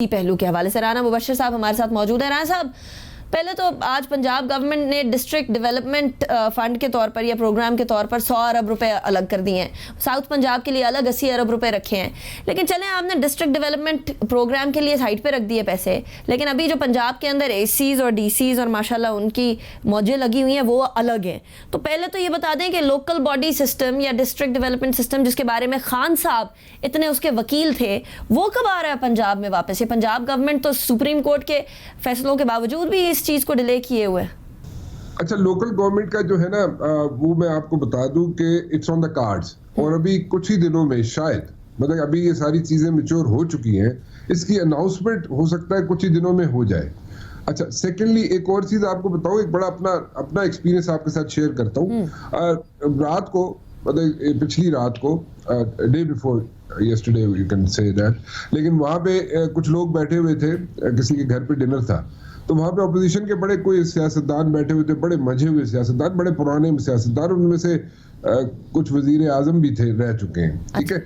पहलू के हवाले से राना मुबश्शिर साहब हमारे साथ मौजूद है। राना साहब, पहले तो आज पंजाब गवर्नमेंट ने डिस्ट्रिक्ट डेवलपमेंट फंड के तौर पर या प्रोग्राम के तौर पर 100 अरब रुपए अलग कर दिए हैं। साउथ पंजाब के लिए अलग 80 अरब रुपए रखे हैं। लेकिन चलें, आपने डिस्ट्रिक्ट डेवलपमेंट प्रोग्राम के लिए साइड पे रख दिए पैसे, लेकिन अभी जो पंजाब के अंदर एसीज और डीसीज और माशाल्लाह उनकी मौजें लगी हुई हैं वो अलग हैं। तो पहले तो ये बता दें कि लोकल बॉडी सिस्टम या डिस्ट्रिक्ट डेवलपमेंट सिस्टम जिसके बारे में खान साहब इतने उसके वकील थे, वो कब आ रहा है पंजाब में वापस? ये पंजाब गवर्नमेंट तो सुप्रीम कोर्ट के फैसलों के बावजूद भी इस चीज को डिले किए हुए। अच्छा, लोकल गवर्नमेंट का जो है ना वो मैं आपको बता दूं कि इट्स ऑन द कार्ड्स, और अभी कुछ ही दिनों में शायद, मतलब अभी ये सारी चीजें मैच्योर हो चुकी हैं, इसकी अनाउंसमेंट हो सकता है कुछ ही दिनों में हो जाए। अच्छा, सेकेंडली एक और चीज आपको बताऊं, एक बड़ा अपना एक्सपीरियंस आपके साथ शेयर करता हूं। रात को, मतलब पिछली रात को, day before yesterday you can say that, लेकिन वहां पे कुछ लोग बैठे हुए थे, किसी के घर पे डिनर था, तो वहां पे ऑपोजिशन के बड़े कोई सियासतदान बैठे हुए थे, बड़े मजे हुए सियासतदान, बड़े पुराने सियासतदान, उनमें से कुछ वजीर आजम भी थे, रह चुके हैं, ठीक है।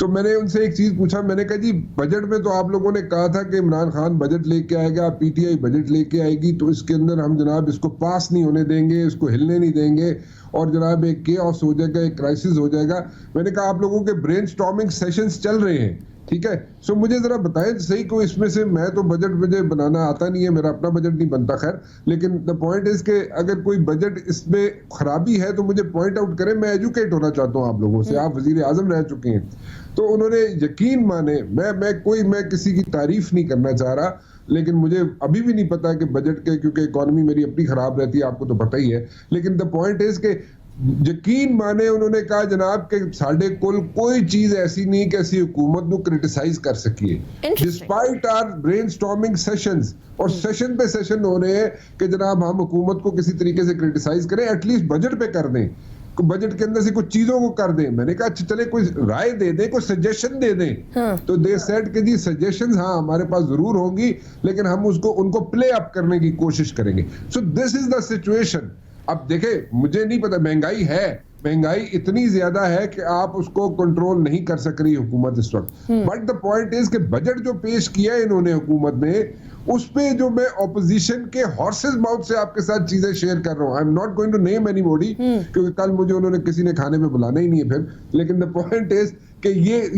तो मैंने उनसे एक चीज पूछा, मैंने कहा जी बजट में तो आप लोगों ने कहा था कि इमरान खान बजट लेके आएगा, पीटीआई बजट लेके आएगी, तो इसके अंदर हम जनाब इसको पास नहीं होने देंगे, इसको हिलने नहीं देंगे, और जनाब एक केओस हो जाएगा, एक क्राइसिस हो जाएगा। मैंने कहा आप लोगों के ब्रेनस्टॉर्मिंग सेशंस चल रहे हैं, ठीक है, सो मुझे जरा बताएं सही को इसमें से, मैं तो बजट मुझे बनाना आता नहीं है, मेरा अपना बजट नहीं बनता, खैर, लेकिन द पॉइंट इज के अगर कोई बजट इसमें खराबी है तो मुझे पॉइंट आउट करें, मैं एजुकेट होना चाहता हूं आप लोगों से, आप वजीर आजम रह चुके हैं। तो उन्होंने यकीन माने, मैं किसी की तारीफ नहीं करना चाह रहा, लेकिन मुझे अभी भी नहीं पता कि बजट के, क्योंकि इकोनॉमी मेरी अपनी खराब रहती है, आपको तो पता ही है, लेकिन द पॉइंट इज के यकीन माने उन्होंने कहा जनाब के साढ़े कुल कोई चीज ऐसी नहीं कि ऐसी हुकूमत को क्रिटिसाइज कर सकिए डिस्पाइट आवर ब्रेनस्टॉर्मिंग सेशंस, और सेशन पे सेशन हो रहे हैं कि जनाब हम हुकूमत को किसी तरीके से क्रिटिसाइज करें, एटलीस्ट बजट पे कर दें, बजट के अंदर से कुछ चीजों को कर दें। मैंने कहा अच्छा चले कोई राय दे दें, कोई सजेशन दे दें, हाँ। तो दे सेड कि जी सजेशंस हाँ हमारे पास जरूर होंगी, लेकिन हम उनको प्ले अप करने की कोशिश करेंगे। So this is the situation. अब देखे, मुझे नहीं पता, महंगाई है, महंगाई इतनी ज्यादा है कि आप उसको कंट्रोल नहीं कर सक रही हुकूमत इस वक्त, बट द पॉइंट इज कि बजट जो पेश किया है इन्होंने हुकूमत ने, उस पे जो मैं ऑपोजिशन के हॉर्सेस माउथ से आपके साथ चीजें शेयर कर रहा हूं, I am not going to name anybody, क्योंकि कल मुझे उन्होंने किसी ने खाने पे बुलाना ही नहीं है फिर, लेकिन द पॉइंट इज कि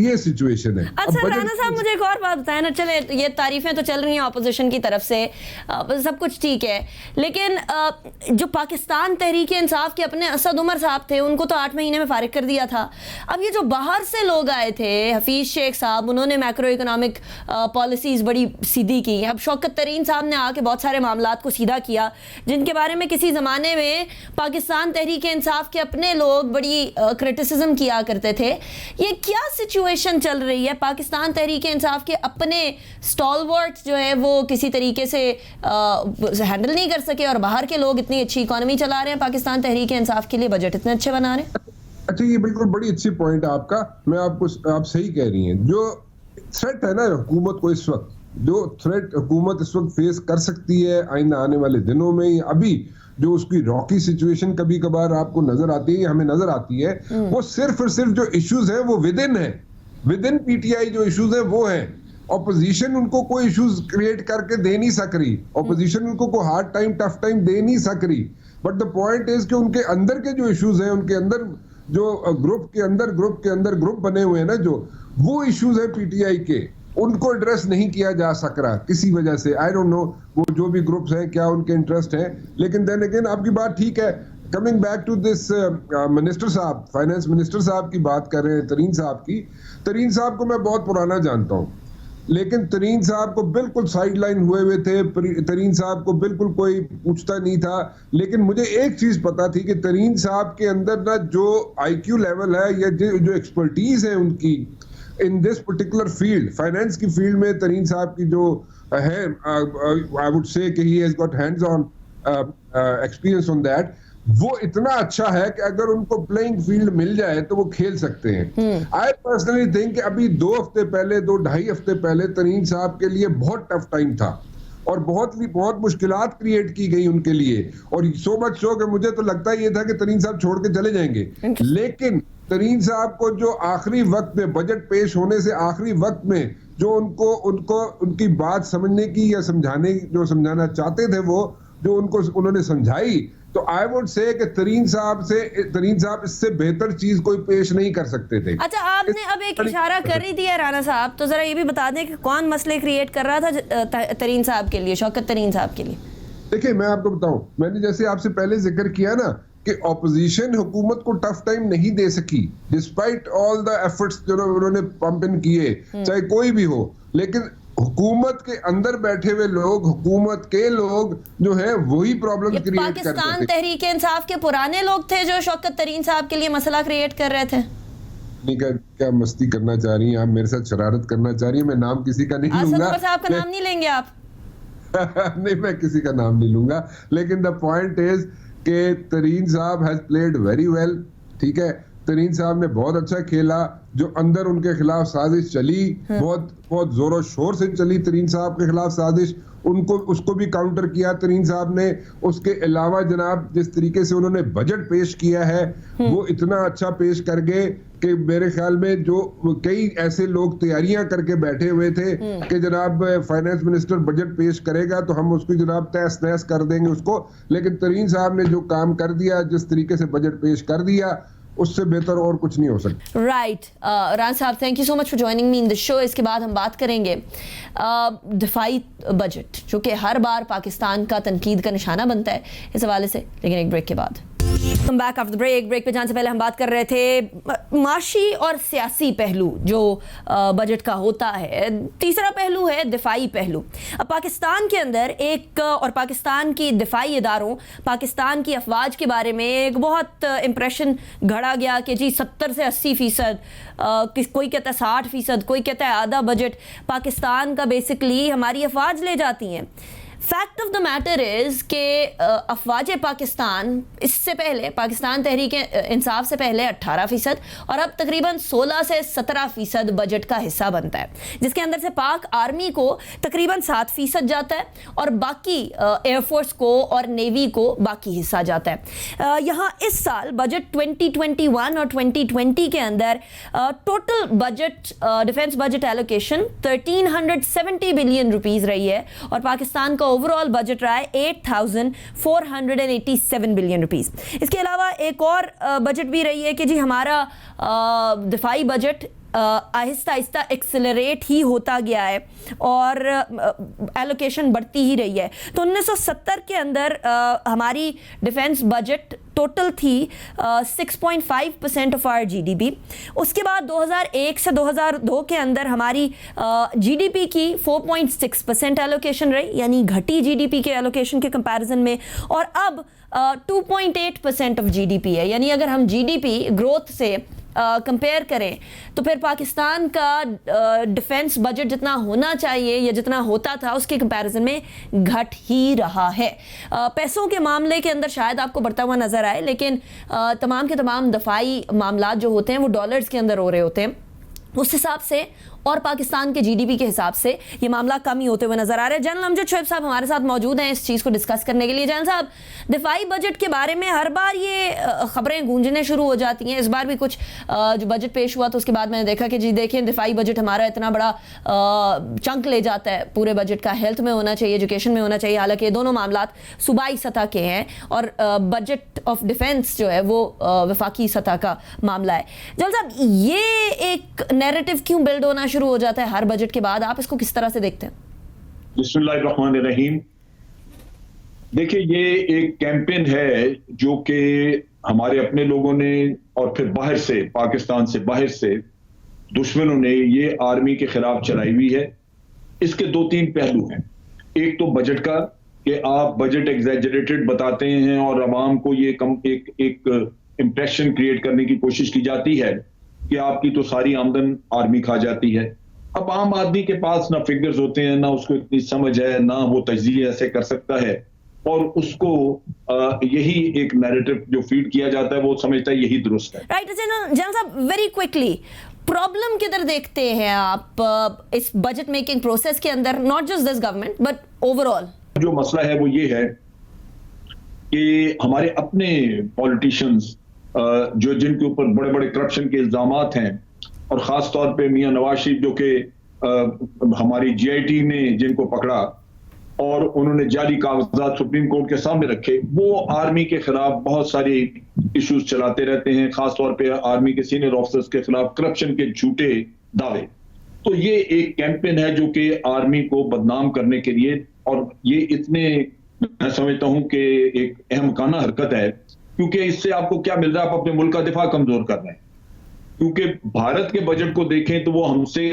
ये सिचुएशन है। अच्छा राना साहब, मुझे एक और बात बताएं ना, चले ये तारीफें तो चल रही हैं ऑपोजिशन की तरफ से, सब कुछ ठीक है, लेकिन जो पाकिस्तान तहरीक इंसाफ के अपने असद उमर साहब थे, उनको तो 8 महीने में फारिग कर दिया था। अब ये जो बाहर से लोग आए थे, हफीज शेख साहब, उन्होंने मैक्रो इकोनॉमिक पॉलिसीज बड़ी सीधी की। अब शौकत तरीन साहब ने आके बहुत सारे मामलात को सीधा किया, जिनके बारे में किसी ज़माने में पाकिस्तान तहरीक इंसाफ के अपने लोग बड़ी क्रिटिसिज्म किया करते थे। ये क्या सिचुएशन चल रही है? पाकिस्तान तहरीक इंसाफ के अपने स्टॉलवर्ट जो है वो किसी तरीके से हैंडल नहीं कर सके, और बाहर के लोग इतनी अच्छी इकोनॉमी चला रहे हैं, पाकिस्तान तहरीक इंसाफ के लिए बजट इतने अच्छे बना रहे हैं। अच्छा, ये बिल्कुल बड़ी अच्छी पॉइंट है आपका, आप सही कह रही हैं। जो थ्रेट है ना हुकूमत को इस वक्त, जो थ्रेट हुकूमत इस वक्त फेस कर सकती है आइंदा आने वाले दिनों में, अभी जो उसकी रॉकी सिचुएशन कभी कभार आपको नजर आती है, हमें नजर आती है, वो सिर्फ और सिर्फ जो इश्यूज है वो विद इन पीटीआई जो इश्यूज है वो है। ऑपोजिशन उनको कोई इश्यूज क्रिएट करके दे नहीं सक रही, ऑपोजिशन उनको कोई हार्ड टाइम टफ टाइम दे नहीं सक रही, बट द पॉइंट इज कि उनके अंदर के जो इश्यूज हैं, उनके अंदर जो ग्रुप के अंदर ग्रुप बने हुए हैं ना, जो वो इश्यूज है पीटीआई के, उनको एड्रेस नहीं किया जा सक रहा किसी वजह से। आई डोंट नो वो जो भी ग्रुप्स हैं क्या उनके इंटरेस्ट हैं, लेकिन देन अगेन आपकी बात ठीक है। Coming back to this minister साहब, फाइनेंस मिनिस्टर साहब की बात कर रहे हैं, तरीन साहब की। तरीन साहब को मैं बहुत पुराना जानता हूँ, लेकिन तरीन साहब को बिल्कुल साइडलाइन हुए थे, तरीन साहब को बिल्कुल कोई पूछता नहीं था, लेकिन मुझे एक चीज पता थी कि तरीन साहब के अंदर ना जो आईक्यू लेवल है या जो एक्सपर्टीज है उनकी in this particular field, finance की फील्ड में तरीन साहब की जो है, आई वुड से कि he has got hands on experience on that, वो इतना अच्छा है कि अगर उनको प्लेइंग फील्ड मिल जाए तो वो खेल सकते हैं। आई पर्सनली थिंक कि अभी 2-2.5 हफ्ते पहले तरीन साहब के लिए बहुत टफ टाइम था, और बहुत मुश्किलात क्रिएट की गई उनके लिए, और सो मच सो कि मुझे तो लगता ही ये था कि तरीन साहब छोड़ के चले जाएंगे, लेकिन तरीन साहब को जो आखिरी वक्त में बजट पेश होने से आखिरी वक्त में जो उनको उनको उनकी बात समझने की या समझाना चाहते थे, वो जो उनको उन्होंने समझाई, तो आई वुड से कि तरीन साहब इससे बेहतर चीज कोई पेश नहीं कर सकते थे। अच्छा, आपने अब एक इशारा कर ही दिया राणा साहब, तो जरा ये भी बता दें कि कौन मसले क्रिएट कर रहा था तरीन साहब के लिए, शौकत तरीन साहब के लिए? देखिए, मैं आपको बताऊं, मैंने जैसे आपसे पहले जिक्र किया ना कि ऑपोजिशन हुकूमत को टफ टाइम नहीं दे सकी डिस्पाइट ऑल द एफर्ट्स जो उन्होंने पंप इन किए, चाहे कोई भी हो, लेकिन हुकूमत के अंदर बैठे हुए लोग, हुकूमत के लोग जो है वही प्रॉब्लम क्रिएट करते थे। पाकिस्तान तहरीक इंसाफ के पुराने लोग थे जो शौकत तरीन साहब के लिए मसला क्रिएट कर रहे थे। नहीं, क्या मस्ती करना चाह रही हैं आप, मेरे साथ शरारत करना चाह रही हैं? मैं नाम किसी का नहीं लूंगा। असद साहब का नाम नहीं लेंगे आप? नहीं, मैं किसी का नाम नहीं लूंगा, लेकिन द पॉइंट इज कि तरीन साहब हैज प्लेड वेरी वेल, ठीक है। तरीन साहब ने बहुत अच्छा खेला, जो अंदर उनके खिलाफ साजिश चली, बहुत जोरों शोर से चली तरीन साहब के खिलाफ साजिश, उसको भी काउंटर किया तरीन साहब ने। उसके अलावा जनाब जिस तरीके से उन्होंने बजट पेश किया है वो इतना अच्छा पेश कर गए कि मेरे ख्याल में जो कई ऐसे लोग तैयारियां करके बैठे हुए थे कि जनाब फाइनेंस मिनिस्टर बजट पेश करेगा तो हम उसकी जनाब तहस नहस कर देंगे उसको, लेकिन तरीन साहब ने जो काम कर दिया, जिस तरीके से बजट पेश कर दिया, उससे बेहतर और कुछ नहीं हो सकता। राइट, रान साहब, thank you so much for joining me in the show. इसके बाद हम बात करेंगे दिफाई बजट, जो कि हर बार पाकिस्तान का तनकीद का निशाना बनता है, इस हवाले से, लेकिन एक ब्रेक के बाद। Come back after the break पे जाने से पहले हम बात कर रहे थे माशी और सियासी पहलू जो बजट का होता है। तीसरा पहलू है दिफाई पहलू। अब पाकिस्तान के अंदर एक और पाकिस्तान की दिफाई इदारों, पाकिस्तान की अफवाज के बारे में एक बहुत इम्प्रेशन गढ़ा गया कि जी 70 से 80%, कोई कहता है 60%, कोई कहता है आधा बजट पाकिस्तान का बेसिकली हमारी अफवाज ले जाती हैं। Fact of the matter is कि अफवाज पाकिस्तान इससे पहले, पाकिस्तान तहरीक इंसाफ से पहले 18% और अब तकरीबन 16 से 17% बजट का हिस्सा बनता है, जिसके अंदर से पाक आर्मी को तकरीबन 7% जाता है और बाकी एयरफोर्स को और नेवी को बाकी हिस्सा जाता है। यहाँ इस साल बजट 2021 और 2020 के अंदर total budget, defence budget allocation 1370 billion rupees रही है और पाकिस्तान का ओवरऑल बजट रहा है 8487 बिलियन रुपीस। इसके अलावा एक और बजट भी रही है कि जी हमारा दिफाई बजट आहिस्ता आहिस्ता एक्सेलरेट ही होता गया है और एलोकेशन बढ़ती ही रही है। तो 1970 के अंदर हमारी डिफेंस बजट टोटल थी 6.5% ऑफ आवर जीडीपी। उसके बाद 2001 से 2002 के अंदर हमारी जीडीपी की 4.6% एलोकेशन रही, यानी घटी जीडीपी के एलोकेशन के कंपैरिजन में, और अब 2.8% ऑफ जीडीपी है। यानी अगर हम जीडीपी ग्रोथ से कंपेयर करें तो फिर पाकिस्तान का डिफेंस बजट जितना होना चाहिए या जितना होता था उसके कंपैरिजन में घट ही रहा है। पैसों के मामले के अंदर शायद आपको बढ़ता हुआ नजर आए, लेकिन तमाम के तमाम दफाई मामलात जो होते हैं वो डॉलर्स के अंदर हो रहे होते हैं। उस हिसाब से और पाकिस्तान के जीडीपी के हिसाब से ये मामला कम ही होते हुए नजर आ रहा है। जनरल अमजद शोएब साहब हमारे साथ मौजूद हैं इस चीज़ को डिस्कस करने के लिए। जनरल साहब, दिफाई बजट के बारे में हर बार ये खबरें गूंजने शुरू हो जाती हैं। इस बार भी कुछ जो बजट पेश हुआ तो उसके बाद मैंने देखा कि जी देखें, दिफाई बजट हमारा इतना बड़ा चंक ले जाता है पूरे बजट का, हेल्थ में होना चाहिए, एजुकेशन में होना चाहिए, हालांकि दोनों मामलात सूबाई सतह के हैं और बजट ऑफ डिफेंस जो है वो वफाकी सतह का मामला है। जनरल साहब, ये एक नैरेटिव क्यों बिल्ड होना शुरू हो जाता है हर बजट के बाद? आप इसको किस तरह से देखते हैं? बिस्मिल्लाहिर्रहमानिर्रहीम। देखिए, ये एक कैंपेन है जो कि हमारे अपने लोगों ने और फिर बाहर से, पाकिस्तान से बाहर से दुश्मनों ने ये आर्मी के खिलाफ चलाई हुई है। इसके 2-3 पहलू हैं। एक तो बजट का कि आप बजट एग्जैजरेटेड बताते हैं और अवाम को ये एक इंप्रेशन क्रिएट करने की कोशिश की जाती है कि आपकी तो सारी आमदन आर्मी खा जाती है। अब आम आदमी के पास ना फिगर्स होते हैं, ना उसको इतनी समझ है, ना वो तजज़िया ऐसे कर सकता है, और उसको यही एक नैरेटिव जो फीड किया जाता है वो समझता है यही दुरुस्त है। राइट। जनरल साहब, वेरी क्विकली, प्रॉब्लम किधर देखते हैं आप इस बजट मेकिंग प्रोसेस के अंदर, not just this government but overall? जो मसला है वो ये है कि हमारे अपने पॉलिटिशियंस जो जिनके ऊपर बड़े बड़े करप्शन के इल्जामात हैं, और खास तौर पे मियां नवाज शरीफ जो कि हमारी जीआईटी ने जिनको पकड़ा और उन्होंने जाली कागजात सुप्रीम कोर्ट के सामने रखे, वो आर्मी के खिलाफ बहुत सारी इश्यूज चलाते रहते हैं, खासतौर पे आर्मी के सीनियर ऑफिसर्स के खिलाफ करप्शन के झूठे दावे। तो ये एक कैंपेन है जो कि आर्मी को बदनाम करने के लिए, और ये इतने मैं समझता हूं कि एक अहमकाना हरकत है, क्योंकि इससे आपको क्या मिल रहा है? आप अपने मुल्क का दिफा कमजोर कर रहे हैं। क्योंकि भारत के बजट को देखें तो वो हमसे